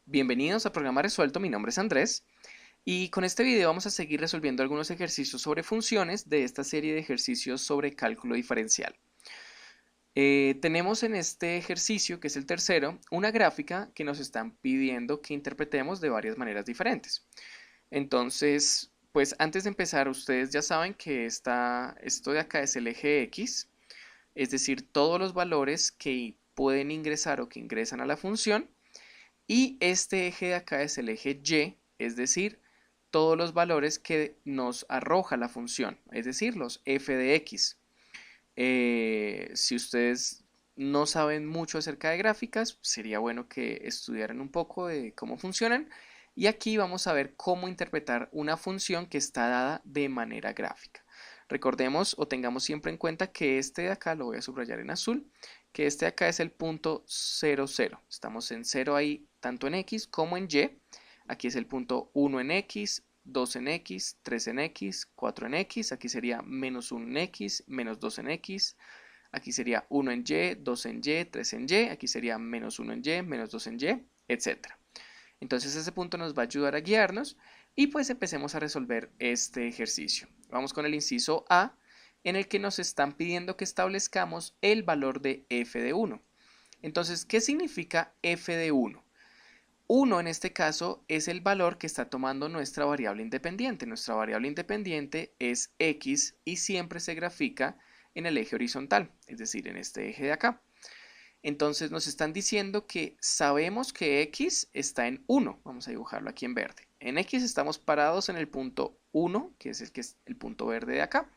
Bienvenidos a Programa Resuelto, mi nombre es Andrés y con este video vamos a seguir resolviendo algunos ejercicios sobre funciones de esta serie de ejercicios sobre cálculo diferencial. Tenemos en este ejercicio, que es el tercero, una gráfica que nos están pidiendo que interpretemos de varias maneras diferentes. Entonces, pues antes de empezar, ustedes ya saben que esto de acá es el eje X, es decir, todos los valores que pueden ingresar o que ingresan a la función. Y este eje de acá es el eje Y, es decir, todos los valores que nos arroja la función, es decir, los f de x. Si ustedes no saben mucho acerca de gráficas, sería bueno que estudiaran un poco de cómo funcionan. Y aquí vamos a ver cómo interpretar una función que está dada de manera gráfica. Recordemos o tengamos siempre en cuenta que este de acá, lo voy a subrayar en azul, que este de acá es el punto 0, 0. Estamos en 0 ahí, tanto en x como en y. Aquí es el punto 1 en x, 2 en x, 3 en x, 4 en x. Aquí sería menos 1 en x, menos 2 en x. Aquí sería 1 en y, 2 en y, 3 en y. Aquí sería menos 1 en y, menos 2 en y, etc. Entonces ese punto nos va a ayudar a guiarnos y pues empecemos a resolver este ejercicio. Vamos con el inciso A, en el que nos están pidiendo que establezcamos el valor de f de 1. Entonces, ¿qué significa f de 1? 1 en este caso es el valor que está tomando nuestra variable independiente. Nuestra variable independiente es x y siempre se grafica en el eje horizontal, es decir, en este eje de acá. Entonces nos están diciendo que sabemos que x está en 1. Vamos a dibujarlo aquí en verde. En x estamos parados en el punto 1, que es el punto verde de acá.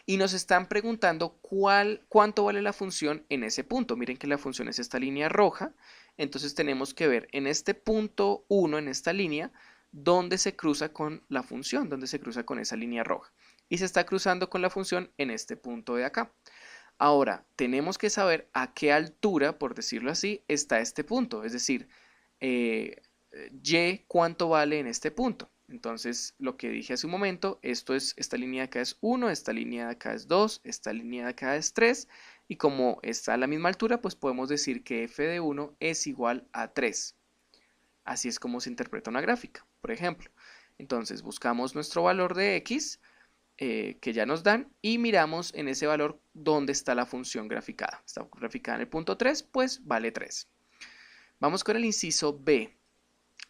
Y nos están preguntando cuánto vale la función en ese punto. Miren que la función es esta línea roja. Entonces tenemos que ver en este punto 1, en esta línea, dónde se cruza con la función, dónde se cruza con esa línea roja. Y se está cruzando con la función en este punto de acá. Ahora, tenemos que saber a qué altura, por decirlo así, está este punto, es decir, eh, y cuánto vale en este punto. Entonces, lo que dije hace un momento, esta línea de acá es 1, esta línea de acá es 2, esta línea de acá es 3, y como está a la misma altura, pues podemos decir que f de 1 es igual a 3. Así es como se interpreta una gráfica, por ejemplo. Entonces, buscamos nuestro valor de x, que ya nos dan y miramos en ese valor dónde está la función graficada. Está graficada en el punto 3, pues vale 3. Vamos con el inciso B.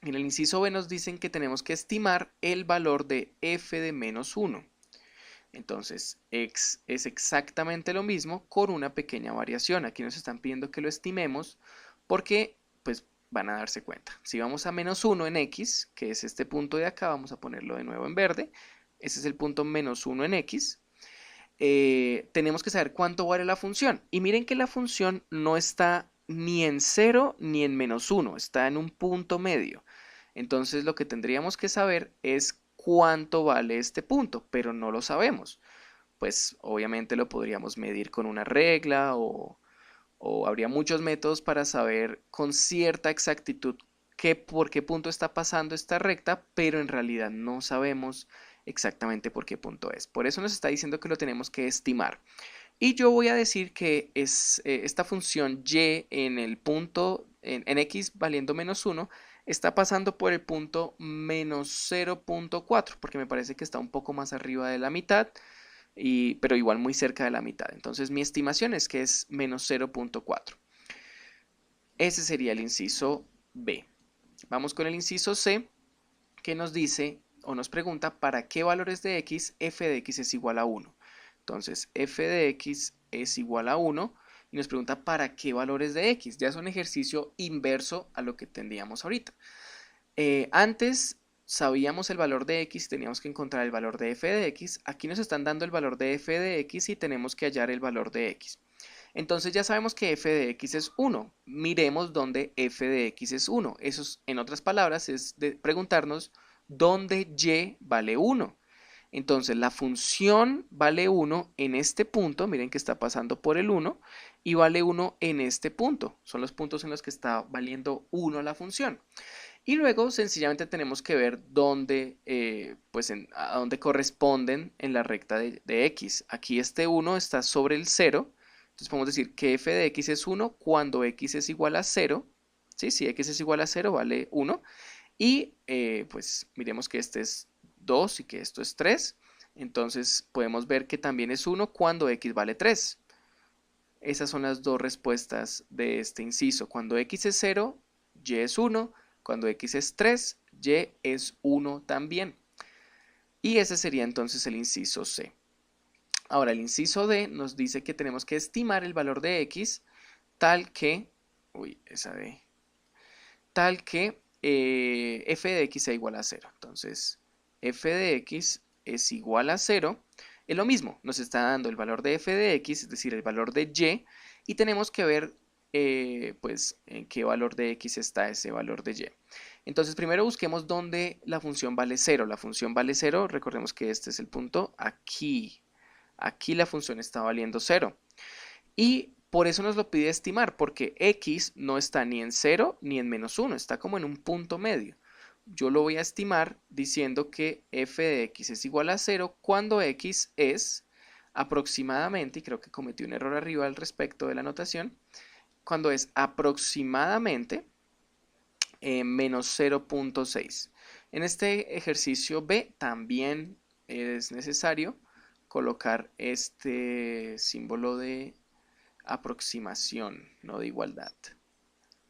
En el inciso B nos dicen que tenemos que estimar el valor de f de menos 1. Entonces, x es exactamente lo mismo con una pequeña variación. Aquí nos están pidiendo que lo estimemos porque pues van a darse cuenta. Si vamos a menos 1 en x, que es este punto de acá, vamos a ponerlo de nuevo en verde. Ese es el punto menos 1 en x. Tenemos que saber cuánto vale la función. Y miren que la función no está ni en 0 ni en menos 1, está en un punto medio. Entonces lo que tendríamos que saber es cuánto vale este punto, pero no lo sabemos. Pues obviamente lo podríamos medir con una regla o habría muchos métodos para saber con cierta exactitud por qué punto está pasando esta recta, pero en realidad no sabemos exactamente por qué punto es. Por eso nos está diciendo que lo tenemos que estimar. Y yo voy a decir que es esta función y en el punto, en x valiendo menos 1, está pasando por el punto menos 0.4, porque me parece que está un poco más arriba de la mitad, pero igual muy cerca de la mitad. Entonces mi estimación es que es menos 0.4. Ese sería el inciso B. Vamos con el inciso C, que nos dice o nos pregunta para qué valores de x f de x es igual a 1. Entonces f de x es igual a 1 y nos pregunta para qué valores de x. Ya es un ejercicio inverso a lo que tendríamos ahorita. Antes sabíamos el valor de x, teníamos que encontrar el valor de f de x. Aquí nos están dando el valor de f de x y tenemos que hallar el valor de x. Entonces ya sabemos que f de x es 1. Miremos dónde f de x es 1. Eso, en otras palabras, es de preguntarnos dónde y vale 1. Entonces la función vale 1 en este punto, miren que está pasando por el 1, y vale 1 en este punto. Son los puntos en los que está valiendo 1 la función. Y luego sencillamente tenemos que ver dónde, a dónde corresponden en la recta de x. Aquí este 1 está sobre el 0. Entonces podemos decir que f de x es 1 cuando x es igual a 0. ¿sí? Si x es igual a 0, vale 1. Y pues miremos que este es 2 y que esto es 3. Entonces podemos ver que también es 1 cuando x vale 3. Esas son las dos respuestas de este inciso. Cuando x es 0, y es 1. Cuando x es 3, y es 1 también. Y ese sería entonces el inciso C. Ahora, el inciso D nos dice que tenemos que estimar el valor de x tal que, tal que f de x sea igual a 0. Entonces, f de x es igual a 0. Es lo mismo, nos está dando el valor de f de x, es decir, el valor de y tenemos que ver pues en qué valor de x está ese valor de y. Entonces, primero busquemos dónde la función vale 0. La función vale 0, recordemos que este es el punto aquí. Aquí la función está valiendo 0. Y por eso nos lo pide estimar, porque x no está ni en 0 ni en menos 1, está como en un punto medio. Yo lo voy a estimar diciendo que f de x es igual a 0 cuando x es aproximadamente, y creo que cometí un error arriba al respecto de la notación, cuando es aproximadamente menos 0.6. En este ejercicio B también es necesario colocar este símbolo de aproximación, no de igualdad.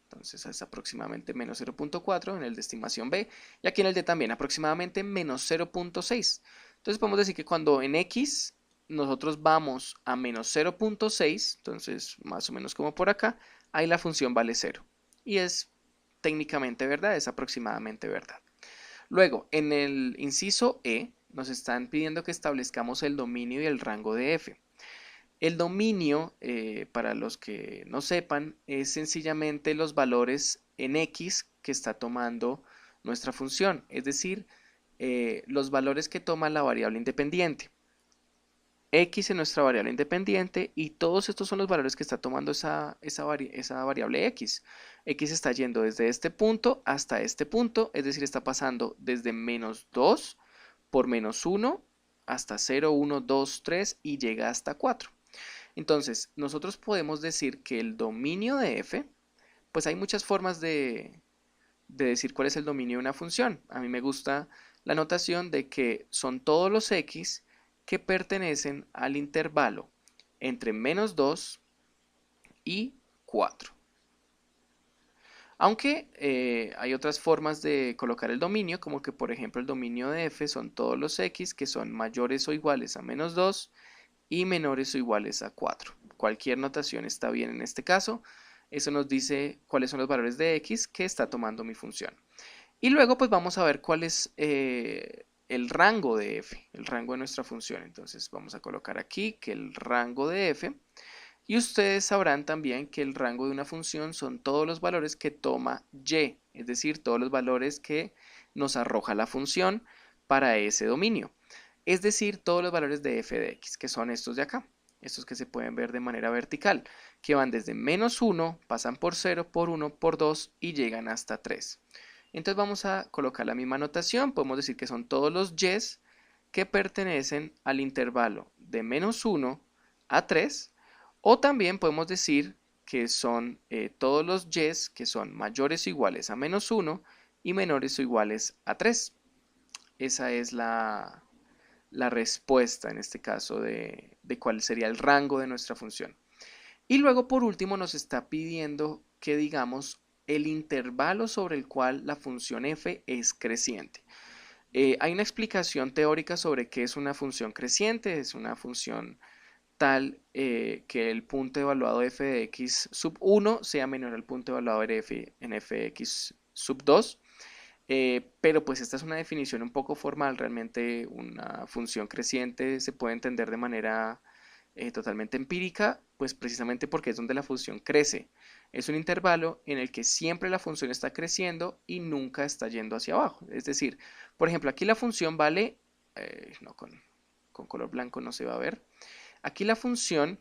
Entonces es aproximadamente menos 0.4 en el de estimación B, y aquí en el de también aproximadamente menos 0.6. Entonces podemos decir que cuando en X nosotros vamos a menos 0.6, entonces más o menos como por acá, ahí la función vale 0. Y es técnicamente verdad, es aproximadamente verdad. Luego, en el inciso E, nos están pidiendo que establezcamos el dominio y el rango de f. El dominio, para los que no sepan, es sencillamente los valores en x que está tomando nuestra función, es decir, los valores que toma la variable independiente. X es nuestra variable independiente y todos estos son los valores que está tomando esa variable x. X está yendo desde este punto hasta este punto, es decir, está pasando desde menos 2 por menos 1 hasta 0, 1, 2, 3 y llega hasta 4. Entonces, nosotros podemos decir que el dominio de f, pues hay muchas formas de decir cuál es el dominio de una función. A mí me gusta la notación de que son todos los x que pertenecen al intervalo entre menos 2 y 4. Aunque hay otras formas de colocar el dominio, como que por ejemplo el dominio de f son todos los x que son mayores o iguales a menos 2 y menores o iguales a 4. Cualquier notación está bien en este caso. Eso nos dice cuáles son los valores de x que está tomando mi función. Y luego pues vamos a ver cuál es el rango de f, el rango de nuestra función. Entonces vamos a colocar aquí que el rango de f, y ustedes sabrán también que el rango de una función son todos los valores que toma y, es decir, todos los valores que nos arroja la función para ese dominio. Es decir, todos los valores de f de x, que son estos de acá, estos que se pueden ver de manera vertical, que van desde menos 1, pasan por 0, por 1, por 2 y llegan hasta 3. Entonces vamos a colocar la misma notación, podemos decir que son todos los y que pertenecen al intervalo de menos 1 a 3, o también podemos decir que son todos los y que son mayores o iguales a menos 1 y menores o iguales a 3. Esa es la respuesta en este caso de cuál sería el rango de nuestra función. Y luego por último nos está pidiendo que digamos el intervalo sobre el cual la función f es creciente. Hay una explicación teórica sobre qué es una función creciente. Es una función tal que el punto evaluado f de x sub 1 sea menor al punto evaluado en f de x sub 2. Pero pues esta es una definición un poco formal. Realmente una función creciente se puede entender de manera totalmente empírica, pues precisamente porque es donde la función crece. Es un intervalo en el que siempre la función está creciendo y nunca está yendo hacia abajo. Es decir, por ejemplo, aquí la función vale, no, con color blanco no se va a ver. Aquí la función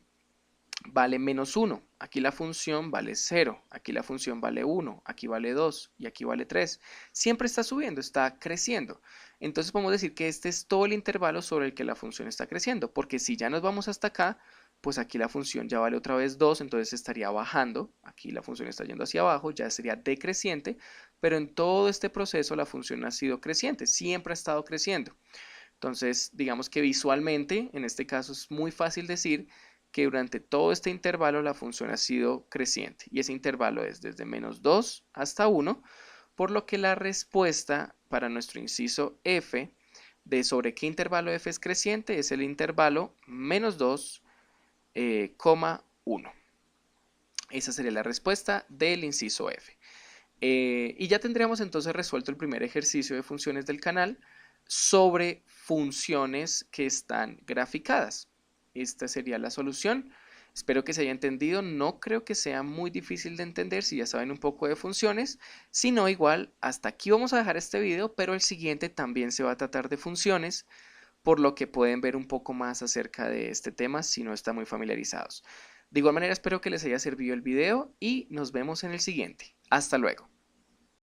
vale menos 1, aquí la función vale 0, aquí la función vale 1, aquí vale 2 y aquí vale 3. Siempre está subiendo, está creciendo. Entonces podemos decir que este es todo el intervalo sobre el que la función está creciendo, porque si ya nos vamos hasta acá, pues aquí la función ya vale otra vez 2, entonces estaría bajando. Aquí la función está yendo hacia abajo, ya sería decreciente, pero en todo este proceso la función ha sido creciente, siempre ha estado creciendo. Entonces, digamos que visualmente, en este caso es muy fácil decir que durante todo este intervalo la función ha sido creciente y ese intervalo es desde -2 hasta 1, por lo que la respuesta para nuestro inciso F de sobre qué intervalo F es creciente es el intervalo -2, 1. Esa sería la respuesta del inciso F. Y ya tendríamos entonces resuelto el primer ejercicio de funciones del canal sobre funciones que están graficadas. Esta sería la solución. Espero que se haya entendido. No creo que sea muy difícil de entender si ya saben un poco de funciones. Si no, igual, hasta aquí vamos a dejar este video, pero el siguiente también se va a tratar de funciones, por lo que pueden ver un poco más acerca de este tema si no están muy familiarizados. De igual manera, espero que les haya servido el video y nos vemos en el siguiente. Hasta luego.